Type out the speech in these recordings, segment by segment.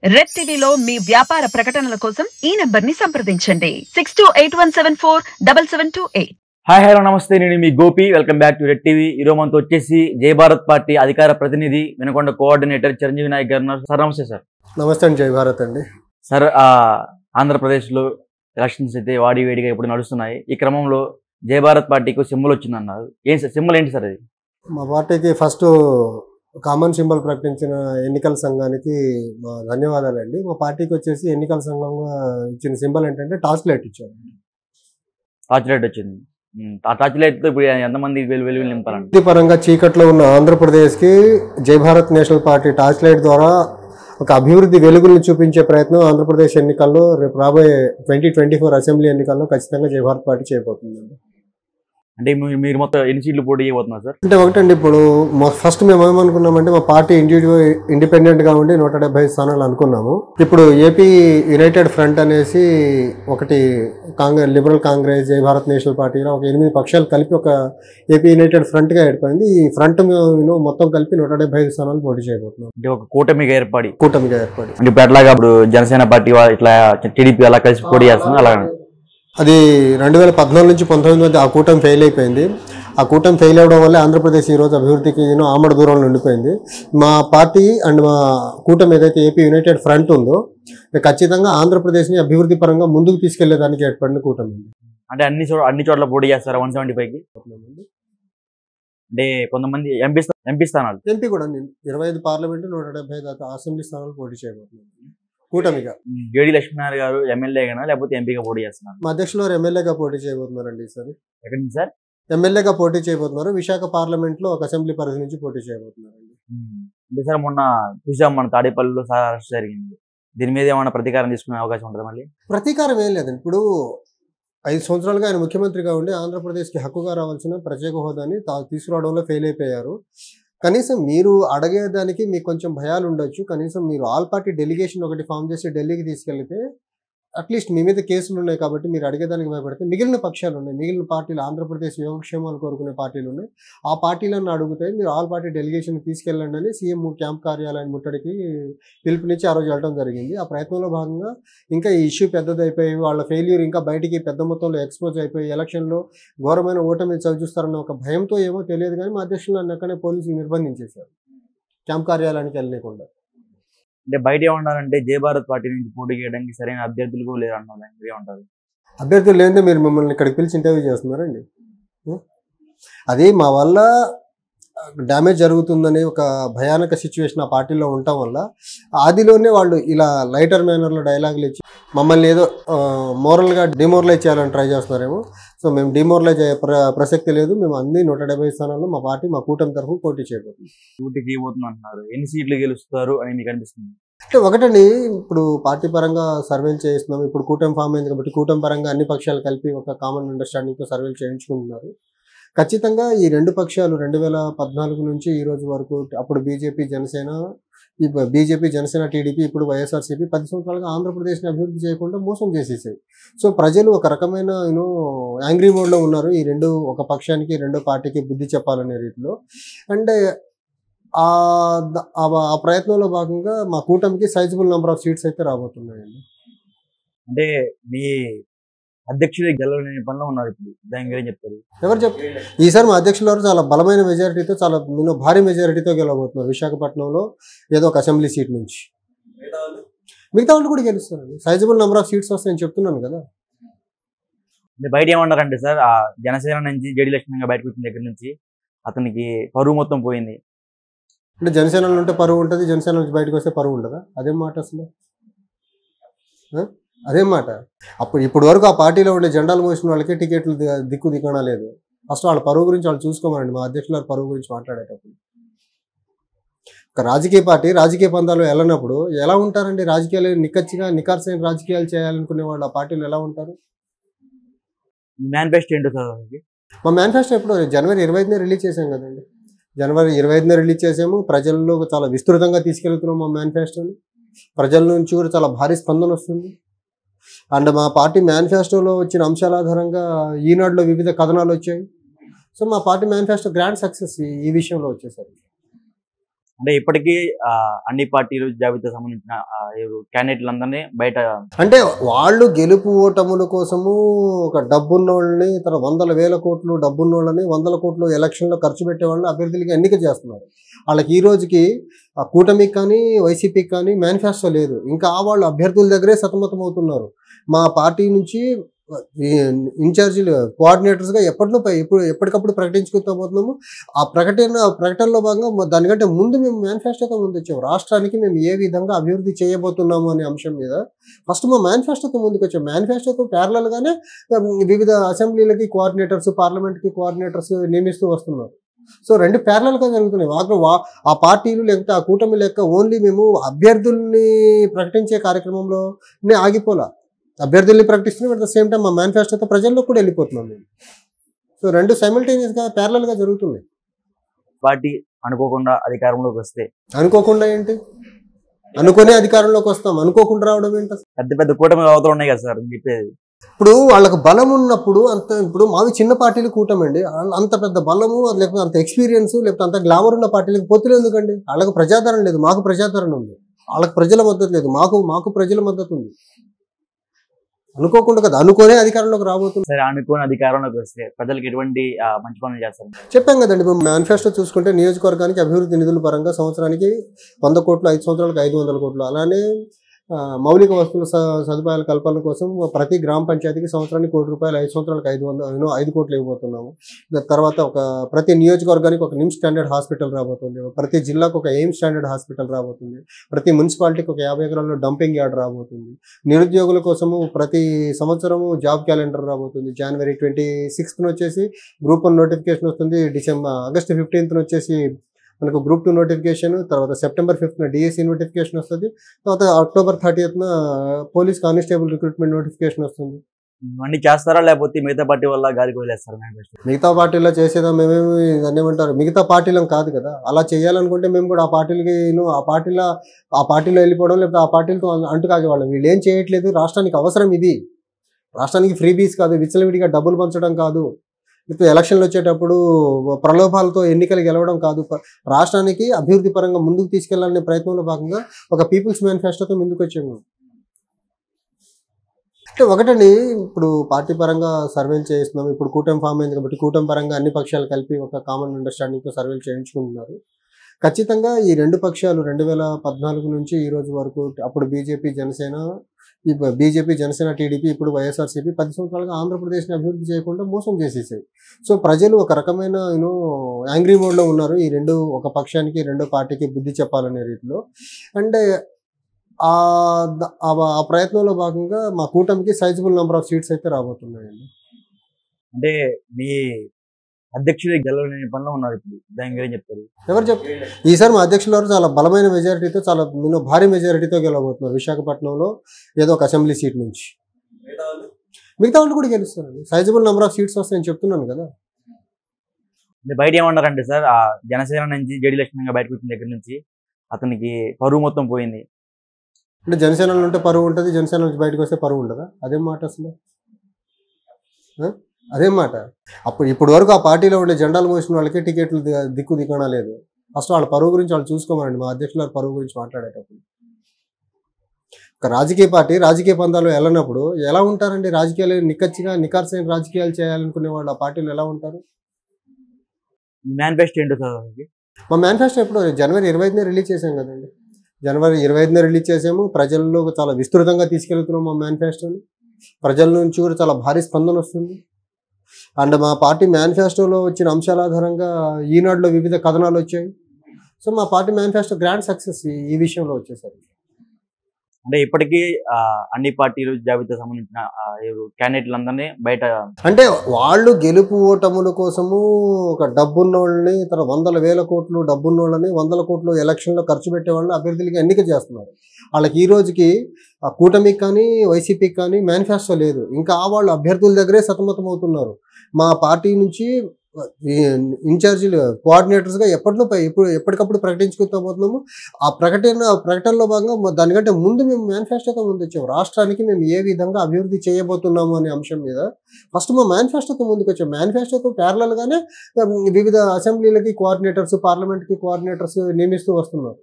Red టీవీలో మీ వ్యాపార ప్రకటనల కోసం ఈ నంబర్ ని సంప్రదించండి 6281747728. హాయ్ హలో నమస్తే, నేను మీ Gopi. Welcome back to Red TV. ఈరోజు మనతో వచ్చేసి జై భారత్ పార్టీ అధికార ప్రతినిధి వినకొండ కోఆర్డినేటర్ చిరంజీవి నాయక్ గారు ఉన్నారు. సార్ నమస్తే. సార్ నమస్తే అండి. జై భారత్ అండి. సార్, ఆంధ్రప్రదేశ్లో ఎలక్షన్స్ అయితే వాడివేడిగా ఇప్పుడు నడుస్తున్నాయి. ఈ క్రమంలో జై భారత్ పార్టీకి సింబల్ వచ్చిందన్నారు. ఏం సార్ సింబల్, ఏంటి సార్ అది? మా పార్టీకి ఫస్ట్ కామన్ సింబల్ ప్రకటించిన ఎన్నికల సంఘానికి మా ధన్యవాదాలండి. మా పార్టీకి వచ్చేసి ఎన్నికల సంఘంగా ఇచ్చిన సింబల్ ఏంటంటే టార్చ్ లైట్ ఇచ్చారు. టార్చ్ లైట్ వచ్చింది. ఆ టార్చ్ లైట్ తో ఇప్పుడు ఎంతమంది వెలుగు నింపాలండి? పరంగా చీకట్లో ఉన్న ఆంధ్రప్రదేశ్కి జై Bharat national party torch light ద్వారా ఒక అభివృద్ధి వెలుగుల్ని చూపించే ప్రయత్నం ఆంధ్రప్రదేశ్ ఎన్నికల్లో రేపు రాబోయే 2024 అసెంబ్లీ ఎన్నికల్లో ఖచ్చితంగా జై భారత్ పార్టీ చేయబోతుందండి. అంటే మీరు మొత్తం ఎన్ని సీట్లు పోటీ చేయబోతున్నారు సార్? అంటే ఒకటండి, ఇప్పుడు ఫస్ట్ మేము ఏమనుకున్నామంటే మా పార్టీ ఇండిపెండెంట్గా ఉండి 175 స్థానాలు అనుకున్నాము. ఇప్పుడు ఏపీ యునైటెడ్ ఫ్రంట్ అనేసి ఒకటి లిబరల్ కాంగ్రెస్, జై భారత్ నేషనల్ పార్టీలో ఒక 8 పక్షాలు కలిపి ఒక ఏపీ యునైటెడ్ ఫ్రంట్గా ఏర్పడింది. ఈ ఫ్రంట్ మొత్తం కలిపి 175 స్థానాలు పోటీ చేయబోతున్నాం. అంటే ఒక కూటమిగా ఏర్పడి అంటే ఇప్పుడు అట్లాగా ఇప్పుడు జనసేన పార్టీ ఇట్లా టీడీపీ అలా కలిసి పోటీ చేస్తున్నారు. అలా అది 2014 నుంచి 19 మధ్య ఆ కూటమి ఫెయిల్ అయిపోయింది. ఆ కూటమి ఫెయిల్ అవ్వడం వల్ల ఆంధ్రప్రదేశ్ ఈరోజు అభివృద్ధికి ఆమడ దూరంలో ఉండిపోయింది. మా పార్టీ అండ్ మా కూటమి ఏదైతే ఏపీ యునైటెడ్ ఫ్రంట్ ఉందో ఖచ్చితంగా ఆంధ్రప్రదేశ్ని అభివృద్ధి పరంగా ముందుకు తీసుకెళ్లేదానికి ఏర్పడిన కూటమి. అంటే అన్ని చోట్ల పోటీ చేస్తారా 175కి? అంటే కొంతమంది ఎంపీ స్థానాలు, ఎంపీ కూడా 25 పార్లమెంటు 175 అసెంబ్లీ స్థానాలు పోటీ చేయబోతున్నాం కూటమిగా. జేడి లక్ష్మీనారాయణ గారు ఎమ్మెల్యేగా లేకపోతే ఎంపీగా పోటీ చేస్తున్నారు? మా అధ్యక్షులు వారు ఎమ్మెల్యేగా పోటీ చేయబోతున్నారండి. ఈసారి ఎక్కడి నుంచి సార్? ఎమ్మెల్యేగా పోటీ చేయబోతున్నారు. విశాఖ పార్లమెంట్ లో ఒక అసెంబ్లీ పరిధి నుంచి పోటీ చేయబోతున్నారండి. అంటే సార్ మొన్న చూసాం, మన తాడేపల్లిలో సార్ అరెస్ట్ జరిగింది. దీని మీద ఏమైనా ప్రతీకారం తీసుకునే అవకాశం ఉంటుంది? మళ్ళీ ప్రతీకారం ఏం లేదండి. ఇప్పుడు 5 సంవత్సరాలుగా ఆయన ముఖ్యమంత్రిగా ఉండి ఆంధ్రప్రదేశ్కి హక్కుగా రావాల్సిన ప్రత్యేక హోదాని తీసుకురావడంలో ఫెయిల్ అయిపోయారు. కనీసం మీరు అడిగేదానికి మీకు కొంచెం భయాలు ఉండొచ్చు. కనీసం మీరు ఆల్ పార్టీ డెలిగేషన్ ఒకటి ఫామ్ చేసి ఢిల్లీకి తీసుకెళ్తే అట్లీస్ట్ మీ మీద కేసులు ఉన్నాయి కాబట్టి మీరు అడిగేదానికి భయపడితే మిగిలిన పక్షాలు ఉన్నాయి, మిగిలిన పార్టీలు, ఆంధ్రప్రదేశ్ యోగక్షేమాలు కోరుకునే పార్టీలు ఉన్నాయి. ఆ పార్టీలను అడిగితే మీరు ఆల్ పార్టీ డెలిగేషన్ తీసుకెళ్ళండి అని సీఎం క్యాంప్ కార్యాలయం ముట్టడికి పిలుపునిచ్చి ఆ రోజు వెళ్ళడం జరిగింది. ఆ ప్రయత్నంలో భాగంగా ఇంకా ఈ ఇష్యూ పెద్దదైపోయి వాళ్ళ ఫెయిల్యూర్ ఇంకా బయటికి పెద్ద మొత్తంలో ఎక్స్పోజ్ అయిపోయి ఎలక్షన్లో ఘోరమైన ఓటమి చవిచూస్తారన్న ఒక భయంతో ఏమో తెలియదు కానీ మా అధ్యక్షులు నన్ను అక్కడే పోలీసులు నిర్బంధించేశారు క్యాంప్ కార్యాలయానికి వెళ్ళలేకుండా. అంటే బయట ఏమన్నారంటే జై భారత్ పార్టీ నుంచి పోటీ చేయడానికి సరైన అభ్యర్థులు లేరు అన్నారు. ఏమంటారు? అభ్యర్థులు లేదే మీరు మమ్మల్ని ఇక్కడికి పిలిచి ఇంటర్వ్యూ చేస్తున్నారండి. అది మా వల్ల డ్యామేజ్ జరుగుతుందనే ఒక భయానక సిచ్యువేషన్ ఆ పార్టీలో ఉండటం వల్ల ఆదిలోనే వాళ్ళు ఇలా లైటర్ మేనర్లో డైలాగులు ఇచ్చి మమ్మల్ని ఏదో మోరల్గా డిమోరలైజ్ చేయాలని ట్రై చేస్తున్నారేమో. సో మేము డిమోరలైజ్ అయ్యే ప్రసక్తి లేదు. మేము అన్ని 175 స్థానాల్లో మా పార్టీ మా కూటమి తరఫున పోటీ చేయబోతుంది. పోటీ చేయబోతుంది అంటున్నారు. ఎన్ని సీట్లు గెలుస్తారు అని మీకు అనిపిస్తుంది? అంటే ఒకటండి, ఇప్పుడు పార్టీ పరంగా సర్వేలు చేస్తున్నాం. ఇప్పుడు కూటమి ఫామ్ అయింది కాబట్టి కూటమి పరంగా అన్ని పక్షాలు కలిపి ఒక కామన్ అండర్స్టాండింగ్తో సర్వేలు చేయించుకుంటున్నారు. ఖచ్చితంగా ఈ 2 పక్షాలు 2014 నుంచి ఈ రోజు వరకు అప్పుడు బీజేపీ జనసేన టీడీపీ, ఇప్పుడు వైఎస్ఆర్సీపీ 10 సంవత్సరాలుగా ఆంధ్రప్రదేశ్ని అభివృద్ధి చేయకుండా మోసం చేసేసాయి. సో ప్రజలు ఒక రకమైన యాంగ్రీ మోడ్లో ఉన్నారు. ఈ ఒక పక్షానికి రెండో పార్టీకి బుద్ధి చెప్పాలనే రీతిలో. అంటే ఆ ప్రయత్నంలో భాగంగా మా కూటమికి సైజబుల్ నెంబర్ ఆఫ్ సీట్స్ అయితే రాబోతున్నాయండి. అంటే మీ అధ్యక్షుడు గెలవలేని పనిలో ఉన్నారు. ఇప్పుడు దాని గురించి చెప్తారు? ఎవరు చెప్తారు? ఈసారి మా అధ్యక్షుల వారు చాలా బలమైన మెజారిటీతో, చాలా భారీ మెజారిటీతో గెలవబోతున్నారు విశాఖపట్నంలో ఏదో ఒక అసెంబ్లీ సీట్ నుంచి. మిగతా వాళ్ళు కూడా గెలుస్తారండి. సైజబుల్ నెంబర్ ఆఫ్ సీట్స్ వస్తాయని చెప్తున్నాను కదా. బయట ఏమన్నారంటే సార్, ఆ జనసేన నుంచి జేడి లక్ష్మణ్ బయటకు వచ్చిన దగ్గర నుంచి అతనికి పరువు మొత్తం పోయింది. అంటే జనసేనలో ఉంటే పరువు ఉంటుంది, జనసేన నుంచి బయటకు వస్తే పరువు ఉండదా? అదేం మాట అసలు? అదేం మాట? ఇప్పుడు వరకు ఆ పార్టీలో ఉండే జెండాలు మోసిన వాళ్ళకి టికెట్లు దిక్కు దిగడం లేదు. ఫస్ట్ వాళ్ళ పరువు గురించి వాళ్ళు చూసుకోమనండి. మా అధ్యక్షుల పరువు గురించి మాట్లాడేటప్పుడు ఒక రాజకీయ పార్టీ రాజకీయ పందాలు వెళ్ళినప్పుడు ఎలా ఉంటారండి? రాజకీయాలు నిఖార్సైన రాజకీయాలు చేయాలనుకునే వాళ్ళు ఆ పార్టీలు ఎలా ఉంటారు? మేనిఫెస్టో ఏంటో సార్? మా మేనిఫెస్టో ఎప్పుడు జనవరి 25నే రిలీజ్ చేసాం కదండి. జనవరి 25నే రిలీజ్ చేసాము. ప్రజల్లో చాలా విస్తృతంగా తీసుకెళ్తున్నాం మా మేనిఫెస్టోని. ప్రజల నుంచి కూడా చాలా భారీ స్పందన వస్తుంది. అండ్ మా పార్టీ మేనిఫెస్టోలో వచ్చిన అంశాల ఆధారంగా ఈనాడులో వివిధ కథనాలు వచ్చాయి. సో మా పార్టీ మేనిఫెస్టో గ్రాండ్ సక్సెస్ ఈ విషయంలో వచ్చేసరికి. అంటే ఇప్పటికీ అన్ని పార్టీలు జాబితా సంబంధించిన క్యాండిడేట్లందరినీ బయట అంటే వాళ్ళు గెలుపు ఓటముల కోసము ఒక డబ్బున్నోళ్ళని తన వందల వేల కోట్లు డబ్బున్నోళ్ళని 100 కోట్లు ఎలక్షన్లో ఖర్చు పెట్టే వాళ్ళని అభ్యర్థులకి ఎన్నిక చేస్తున్నారు. వాళ్ళకి ఈ రోజుకి ఆ కూటమికి కానీ వైసీపీకి కానీ మేనిఫెస్టో లేదు. ఇంకా వాళ్ళు అభ్యర్థుల దగ్గరే సతమతం అవుతున్నారు. మా పార్టీ నుంచి ఇన్ఛార్జీలు కోఆర్డినేటర్స్గా ఎప్పటికప్పుడు ప్రకటించుకుంటూ పోతున్నాము. ఆ ప్రకటనలో భాగంగా దానికంటే ముందు మేము మేనిఫెస్టోతో ముందు వచ్చాము. రాష్ట్రానికి మేము ఏ విధంగా అభివృద్ధి చేయబోతున్నాము అనే అంశం మీద ఫస్ట్ మా మేనిఫెస్టోతో ముందుకు వచ్చాము. మేనిఫెస్టోతో ప్యారలల్గానే వివిధ అసెంబ్లీలకి కోఆర్డినేటర్స్, పార్లమెంట్కి కోఆర్డినేటర్స్ నియమిస్తూ వస్తున్నారు. సో రెండు ప్యారలల్గా జరుగుతున్నాయి. ఆ పార్టీలు లేకపోతే ఆ కూటమి లెక్క ఓన్లీ మేము అభ్యర్థుల్ని ప్రకటించే కార్యక్రమంలో ఆగిపోలా. అభ్యర్థుల్ని ప్రకటిస్తున్నాం, అట్ ద సేమ్ టైం మా మేనిఫెస్టోతో ప్రజల్లో కూడా వెళ్ళిపోతున్నాం మేము. సో రెండు సైమల్టేనియస్గా ప్యారలల్గా జరుగుతున్నాయి. పార్టీ అనుకోకుండా అధికారంలోకి వస్తే అనుకోకుండా ఏంటి? అనుకునే అధికారంలోకి వస్తాం, అనుకోకుండా రావడం ఏంటి? పెద్ద పెద్ద కూటమి అవతలు ఉన్నాయి కదా సార్ చెప్పేది. ఇప్పుడు వాళ్ళకి బలం ఉన్నప్పుడు ఇప్పుడు మావి చిన్న పార్టీలు కూటమండి. అంత పెద్ద బలము లేకపోతే అంత ఎక్స్పీరియన్స్ లేకపోతే అంత గ్లామర్ ఉన్న పార్టీలకు పొత్తులు ఎందుకండి? వాళ్ళకి ప్రజాదరణ లేదు, మాకు ప్రజాదరణ ఉంది. వాళ్ళకి ప్రజల మద్దతు లేదు, మాకు ప్రజల మద్దతు ఉంది. అనుకోకుండా కదా, అనుకోనే అధికారంలోకి రాబోతుంది. సరే, అనుకోని అధికారంలోకి వస్తే ప్రజలకు ఎటువంటి మంచి పనులు చేస్తారు? చెప్పాం కదండి, మేము మేనిఫెస్టో చూసుకుంటే నియోజకవర్గానికి అభివృద్ధి నిధుల పరంగా సంవత్సరానికి 100 కోట్లు, 5 సంవత్సరాలకు 500 కోట్లు. అలానే మౌలిక వస్తువుల సదుపాయాల కల్పన కోసం ప్రతి గ్రామ పంచాయతీకి సంవత్సరానికి ₹1 కోటి, 5 సంవత్సరాలకు 5 కోట్లు ఇవ్వబోతున్నాము. తర్వాత ప్రతి నియోజకవర్గానికి ఒక నిమ్స్ స్టాండర్డ్ హాస్పిటల్ రాబోతుంది. ప్రతి జిల్లాకు ఒక ఎయిమ్స్ స్టాండర్డ్ హాస్పిటల్ రాబోతుంది. ప్రతి మున్సిపాలిటీకి ఒక 50 ఎకరాల్లో డంపింగ్ యార్డ్ రాబోతుంది. నిరుద్యోగుల కోసము ప్రతి సంవత్సరము జాబ్ క్యాలెండర్ రాబోతుంది. జనవరి 26th వచ్చేసి గ్రూప్ 1 నోటిఫికేషన్ వస్తుంది. ఆగస్ట్ 15th వచ్చేసి మనకు గ్రూప్ 2 నోటిఫికేషన్, తర్వాత సెప్టెంబర్ 5th డిఎస్సి నోటిఫికేషన్ వస్తుంది. తర్వాత October 30th police constable recruitment notification వస్తుంది. ఇవన్నీ చేస్తారా లేకపోతే మిగతా పార్టీ వల్ల గాలికి వదిలేస్తారా? మిగతా పార్టీలో చేసేదా? మేమేమి ఏమంటారు, మిగతా పార్టీలం కాదు కదా. అలా చేయాలనుకుంటే మేము కూడా ఆ పార్టీలకి ఆ పార్టీలో వెళ్ళిపోవడం లేకపోతే ఆ పార్టీలతో అంటుకాగేవాళ్ళం. వీళ్ళు ఏం చేయట్లేదు. రాష్ట్రానికి అవసరం ఇది. రాష్ట్రానికి ఫ్రీబీస్ కాదు, విచ్చలవిడిగా డబ్బులు పంచడం కాదు, ఇప్పుడు ఎలక్షన్లు వచ్చేటప్పుడు ప్రలోభాలతో ఎన్నికలు గెలవడం కాదు. రాష్ట్రానికి అభివృద్ధి పరంగా ముందుకు తీసుకెళ్లాలనే ప్రయత్నంలో భాగంగా ఒక పీపుల్స్ మేనిఫెస్టోతో ముందుకు వచ్చాము. అంటే ఒకటండి, ఇప్పుడు పార్టీ పరంగా సర్వేలు చేస్తున్నాం. ఇప్పుడు కూటమి ఫామ్ అయింది కాబట్టి కూటమి పరంగా అన్ని పక్షాలు కలిపి ఒక కామన్ అండర్స్టాండింగ్తో సర్వేలు చేయించుకుంటున్నారు. ఖచ్చితంగా ఈ రెండు పక్షాలు 2014 నుంచి ఈ రోజు వరకు, అప్పుడు బీజేపీ జనసేన టీడీపీ, ఇప్పుడు వైఎస్ఆర్సీపీ 10 సంవత్సరాలుగా ఆంధ్రప్రదేశ్ని అభివృద్ధి చేయకుండా మోసం చేసేసాయి. సో ప్రజలు ఒక రకమైన యాంగ్రీ మోడ్లో ఉన్నారు. ఈ ఒక పక్షానికి రెండో పార్టీకి బుద్ధి చెప్పాలనే రీతిలో. అంటే ఆ ప్రయత్నంలో భాగంగా మా కూటమికి సైజబుల్ నెంబర్ ఆఫ్ సీట్స్ అయితే రాబోతున్నాయండి. అంటే మీ అధ్యక్షుడు గెలవలేని పనిలో ఉన్నారు ఇప్పుడు, దాని గురించి చెప్తారు. ఎవరు చెప్పారు? ఈసారి మా అధ్యక్షుల వారు చాలా బలమైన మెజారిటీతో, చాలా భారీ మెజారిటీతో గెలవబోతున్నారు. విశాఖపట్నంలో ఏదో ఒక అసెంబ్లీ సీట్ నుంచి. మిగతా వాళ్ళు కూడా గెలుస్తారండి. సైజబుల్ నెంబర్ ఆఫ్ సీట్స్ వస్తాయని చెప్తున్నాను కదా. బయట ఏమన్నారంటే సార్, ఆ జనసేన నుంచి జడి లక్ష్మణ్ బయటకు వచ్చిన దగ్గర నుంచి అతనికి పరువు మొత్తం పోయింది. అంటే జనసేనలో ఉంటే పరువు ఉంటుంది, జనసేన నుంచి బయటకు వస్తే పరువు ఉండదా? అదేం మాట అసలు? అదేం మాట? ఇప్పుడు వరకు ఆ పార్టీలో ఉండే జెండాలు మోసిన వాళ్ళకి టికెట్లు దిక్కు దిక్కడా లేదు. ఫస్ట్ వాళ్ళ పరువు గురించి వాళ్ళు చూసుకోమనండి. మా అధ్యక్షుల పరువు గురించి మాట్లాడేటప్పుడు ఒక రాజకీయ పార్టీ రాజకీయ పందాలు వెళ్ళినప్పుడు ఎలా ఉంటారండి? రాజకీయాలు నిఖర్సైన రాజకీయాలు చేయాలనుకునే వాళ్ళు ఆ పార్టీలు ఎలా ఉంటారు? మేనిఫెస్టో ఏంటో సార్? మా మేనిఫెస్టో ఎప్పుడు జనవరి 25నే రిలీజ్ చేసాం కదండి. జనవరి 25నే రిలీజ్ చేసాము. ప్రజల్లో చాలా విస్తృతంగా తీసుకెళ్తున్నాం మా మేనిఫెస్టోని. ప్రజల నుంచి కూడా చాలా భారీ స్పందన వస్తుంది. అండ్ మా పార్టీ మేనిఫెస్టోలో వచ్చిన అంశాల ఆధారంగా ఈనాడులో వివిధ కథనాలు వచ్చాయి. సో మా పార్టీ మేనిఫెస్టో గ్రాండ్ సక్సెస్ ఈ విషయంలో వచ్చేసరికి. అంటే ఇప్పటికీ అన్ని పార్టీలు జాబితా సంబంధించిన క్యాండిడేట్లందరినీ బయట, అంటే వాళ్ళు గెలుపు ఓటముల కోసము ఒక డబ్బున్నోళ్ళని తన వందల వేల కోట్లు డబ్బున్నోళ్ళని 100 కోట్లు ఎలక్షన్లో ఖర్చు పెట్టే వాళ్ళని అభ్యర్థులకి ఎన్నిక చేస్తున్నారు. వాళ్ళకి ఈ రోజుకి ఆ కూటమికి కానీ వైసీపీకి కానీ మేనిఫెస్టో లేదు. ఇంకా వాళ్ళు అభ్యర్థుల దగ్గరే సతమతం అవుతున్నారు. మా పార్టీ నుంచి ఇన్ఛార్జీలు కోఆర్డినేటర్స్గా ఎప్పటికప్పుడు ప్రకటించుకుంటూ పోతున్నాము. ఆ ప్రకటనలో భాగంగా దానికంటే ముందు మేము మేనిఫెస్టోతో ముందు వచ్చాము. రాష్ట్రానికి మేము ఏ విధంగా అభివృద్ధి చేయబోతున్నాము అనే అంశం మీద ఫస్ట్ మా మేనిఫెస్టోతో ముందుకు వచ్చాము. మేనిఫెస్టోతో ప్యారలల్గానే వివిధ అసెంబ్లీలకి కోఆర్డినేటర్స్, పార్లమెంట్కి కోఆర్డినేటర్స్ నియమిస్తూ వస్తున్నారు.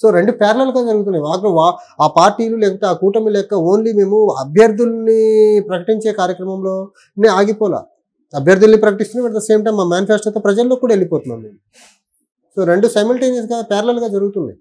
సో రెండు ప్యారలల్గా జరుగుతున్నాయి. ఆ పార్టీలు లేకపోతే ఆ కూటమి లెక్క ఓన్లీ మేము అభ్యర్థుల్ని ప్రకటించే కార్యక్రమంలో ఆగిపోలా. అభ్యర్థుల్ని ప్రకటిస్తున్నాం, అట్ ద సేమ్ టైం మా మేనిఫెస్టోతో ప్రజల్లో కూడా వెళ్ళిపోతున్నాం మేము. సో రెండు సైమల్టేనియస్గా ప్యారలల్గా జరుగుతున్నాయి.